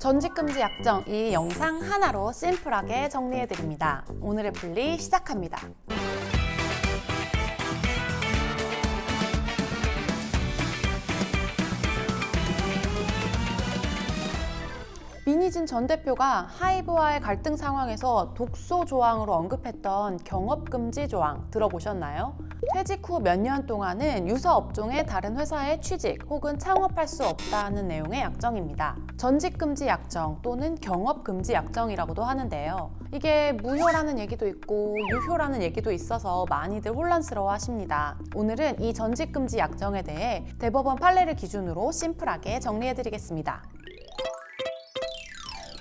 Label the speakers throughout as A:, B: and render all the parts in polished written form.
A: 전직금지 약정 이 영상 하나로 심플하게 정리해드립니다. 오늘의 분리 시작합니다. 민희진 전 대표가 하이브와의 갈등 상황에서 독소 조항으로 언급했던 경업금지 조항 들어보셨나요? 퇴직 후 몇 년 동안은 유사 업종의 다른 회사에 취직 혹은 창업할 수 없다는 내용의 약정입니다. 전직금지 약정 또는 경업금지 약정이라고도 하는데요. 이게 무효라는 얘기도 있고 유효라는 얘기도 있어서 많이들 혼란스러워 하십니다. 오늘은 이 전직금지 약정에 대해 대법원 판례를 기준으로 심플하게 정리해드리겠습니다.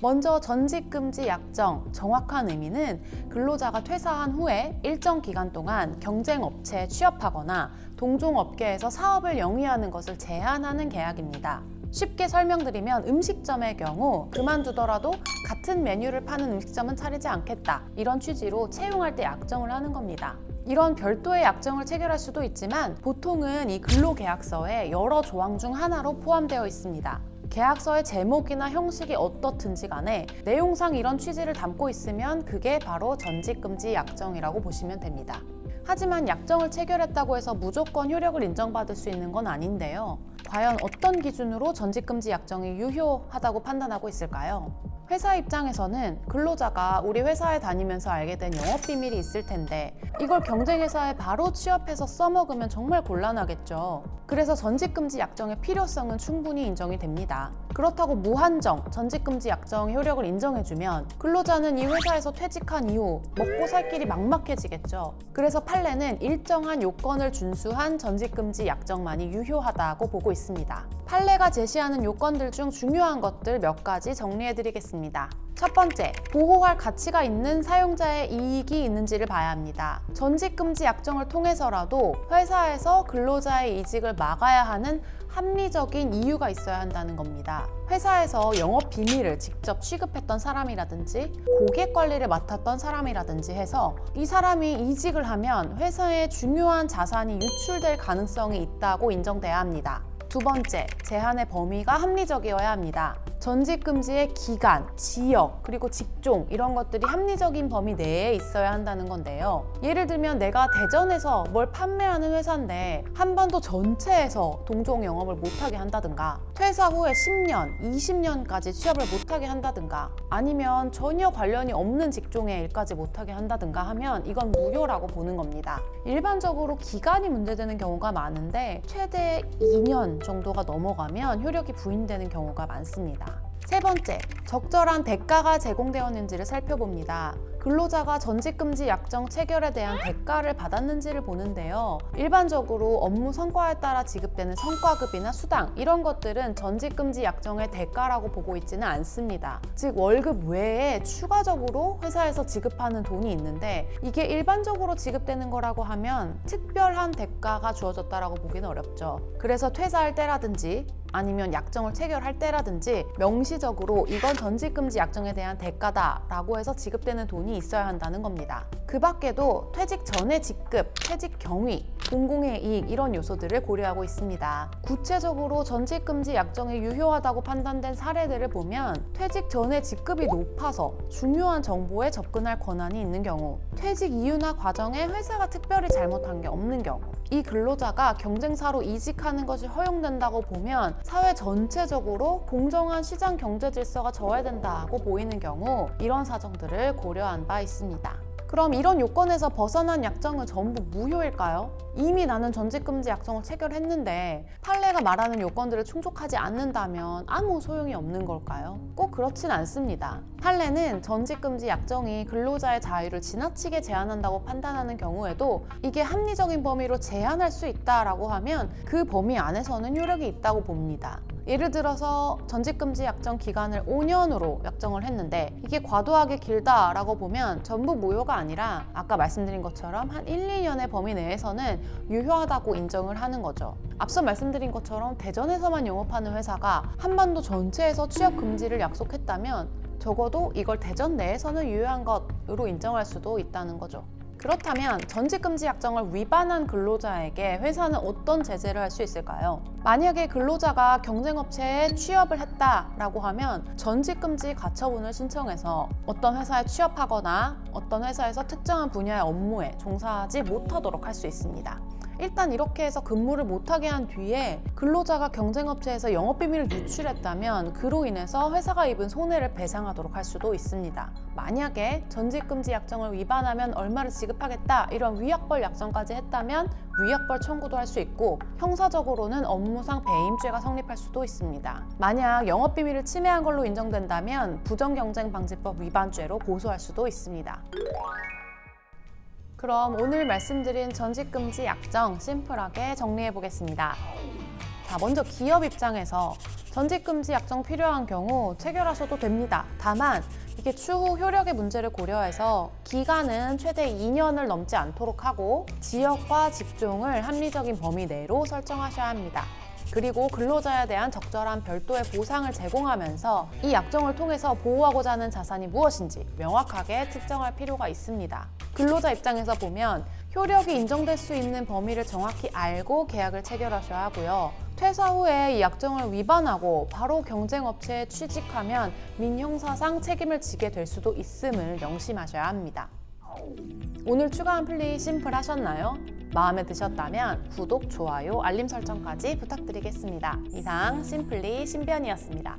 A: 먼저 전직금지 약정, 정확한 의미는 근로자가 퇴사한 후에 일정 기간 동안 경쟁업체에 취업하거나 동종업계에서 사업을 영위하는 것을 제한하는 계약입니다. 쉽게 설명드리면 음식점의 경우 그만두더라도 같은 메뉴를 파는 음식점은 차리지 않겠다, 이런 취지로 채용할 때 약정을 하는 겁니다. 이런 별도의 약정을 체결할 수도 있지만 보통은 이 근로계약서에 여러 조항 중 하나로 포함되어 있습니다. 계약서의 제목이나 형식이 어떻든지 간에 내용상 이런 취지를 담고 있으면 그게 바로 전직금지 약정이라고 보시면 됩니다. 하지만 약정을 체결했다고 해서 무조건 효력을 인정받을 수 있는 건 아닌데요. 과연 어떤 기준으로 전직금지 약정이 유효하다고 판단하고 있을까요? 회사 입장에서는 근로자가 우리 회사에 다니면서 알게 된 영업비밀이 있을 텐데 이걸 경쟁회사에 바로 취업해서 써먹으면 정말 곤란하겠죠. 그래서 전직금지 약정의 필요성은 충분히 인정이 됩니다. 그렇다고 무한정 전직금지 약정 효력을 인정해주면 근로자는 이 회사에서 퇴직한 이후 먹고 살 길이 막막해지겠죠. 그래서 판례는 일정한 요건을 준수한 전직금지 약정만이 유효하다고 보고 있습니다. 판례가 제시하는 요건들 중 중요한 것들 몇 가지 정리해드리겠습니다. 첫 번째, 보호할 가치가 있는 사용자의 이익이 있는지를 봐야 합니다. 전직금지 약정을 통해서라도 회사에서 근로자의 이직을 막아야 하는 합리적인 이유가 있어야 한다는 겁니다. 회사에서 영업 비밀을 직접 취급했던 사람이라든지 고객 관리를 맡았던 사람이라든지 해서 이 사람이 이직을 하면 회사의 중요한 자산이 유출될 가능성이 있다고 인정돼야 합니다. 두 번째, 제한의 범위가 합리적이어야 합니다. 전직금지의 기간, 지역, 그리고 직종 이런 것들이 합리적인 범위 내에 있어야 한다는 건데요. 예를 들면 내가 대전에서 뭘 판매하는 회사인데 한반도 전체에서 동종 영업을 못하게 한다든가 퇴사 후에 10년, 20년까지 취업을 못하게 한다든가 아니면 전혀 관련이 없는 직종의 일까지 못하게 한다든가 하면 이건 무효라고 보는 겁니다. 일반적으로 기간이 문제되는 경우가 많은데 최대 2년 정도가 넘어가면 효력이 부인되는 경우가 많습니다. 세 번째, 적절한 대가가 제공되었는지를 살펴봅니다. 근로자가 전직금지 약정 체결에 대한 대가를 받았는지를 보는데요. 일반적으로 업무 성과에 따라 지급되는 성과급이나 수당 이런 것들은 전직금지 약정의 대가라고 보고 있지는 않습니다. 즉 월급 외에 추가적으로 회사에서 지급하는 돈이 있는데 이게 일반적으로 지급되는 거라고 하면 특별한 대가가 주어졌다라고 보기는 어렵죠. 그래서 퇴사할 때라든지 아니면 약정을 체결할 때라든지 명시적으로 이건 전직금지 약정에 대한 대가다라고 해서 지급되는 돈이 있어야 한다는 겁니다. 그 밖에도 퇴직 전의 직급, 퇴직 경위, 공공의 이익 이런 요소들을 고려하고 있습니다. 구체적으로 전직금지 약정이 유효하다고 판단된 사례들을 보면 퇴직 전의 직급이 높아서 중요한 정보에 접근할 권한이 있는 경우, 퇴직 이유나 과정에 회사가 특별히 잘못한 게 없는 경우, 이 근로자가 경쟁사로 이직하는 것이 허용된다고 보면 사회 전체적으로 공정한 시장 경제 질서가 저해된다고 보이는 경우 이런 사정들을 고려한 바 있습니다. 그럼 이런 요건에서 벗어난 약정은 전부 무효일까요? 이미 나는 전직금지 약정을 체결했는데 판례가 말하는 요건들을 충족하지 않는다면 아무 소용이 없는 걸까요? 꼭 그렇진 않습니다. 판례는 전직금지 약정이 근로자의 자유를 지나치게 제한한다고 판단하는 경우에도 이게 합리적인 범위로 제한할 수 있다라고 하면 그 범위 안에서는 효력이 있다고 봅니다. 예를 들어서 전직금지 약정 기간을 5년으로 약정을 했는데 이게 과도하게 길다라고 보면 전부 무효가 아니라 아까 말씀드린 것처럼 한 1, 2년의 범위 내에서는 유효하다고 인정을 하는 거죠. 앞서 말씀드린 것처럼 대전에서만 영업하는 회사가 한반도 전체에서 취업 금지를 약속했다면 적어도 이걸 대전 내에서는 유효한 것으로 인정할 수도 있다는 거죠. 그렇다면 전직금지 약정을 위반한 근로자에게 회사는 어떤 제재를 할 수 있을까요? 만약에 근로자가 경쟁업체에 취업을 했다라고 하면 전직금지 가처분을 신청해서 어떤 회사에 취업하거나 어떤 회사에서 특정한 분야의 업무에 종사하지 못하도록 할 수 있습니다. 일단 이렇게 해서 근무를 못하게 한 뒤에 근로자가 경쟁업체에서 영업비밀을 유출했다면 그로 인해서 회사가 입은 손해를 배상하도록 할 수도 있습니다. 만약에 전직금지 약정을 위반하면 얼마를 지급하겠다 이런 위약벌 약정까지 했다면 위약벌 청구도 할 수 있고 형사적으로는 업무상 배임죄가 성립할 수도 있습니다. 만약 영업비밀을 침해한 걸로 인정된다면 부정경쟁방지법 위반죄로 고소할 수도 있습니다. 그럼 오늘 말씀드린 전직금지 약정 심플하게 정리해 보겠습니다. 자, 먼저 기업 입장에서 전직금지 약정 필요한 경우 체결하셔도 됩니다. 다만 이게 추후 효력의 문제를 고려해서 기간은 최대 2년을 넘지 않도록 하고 지역과 직종을 합리적인 범위 내로 설정하셔야 합니다. 그리고 근로자에 대한 적절한 별도의 보상을 제공하면서 이 약정을 통해서 보호하고자 하는 자산이 무엇인지 명확하게 특정할 필요가 있습니다. 근로자 입장에서 보면 효력이 인정될 수 있는 범위를 정확히 알고 계약을 체결하셔야 하고요. 퇴사 후에 이 약정을 위반하고 바로 경쟁업체에 취직하면 민형사상 책임을 지게 될 수도 있음을 명심하셔야 합니다. 오늘 추가한 플리 심플하셨나요? 마음에 드셨다면 구독, 좋아요, 알림 설정까지 부탁드리겠습니다. 이상 심플리 신변이었습니다.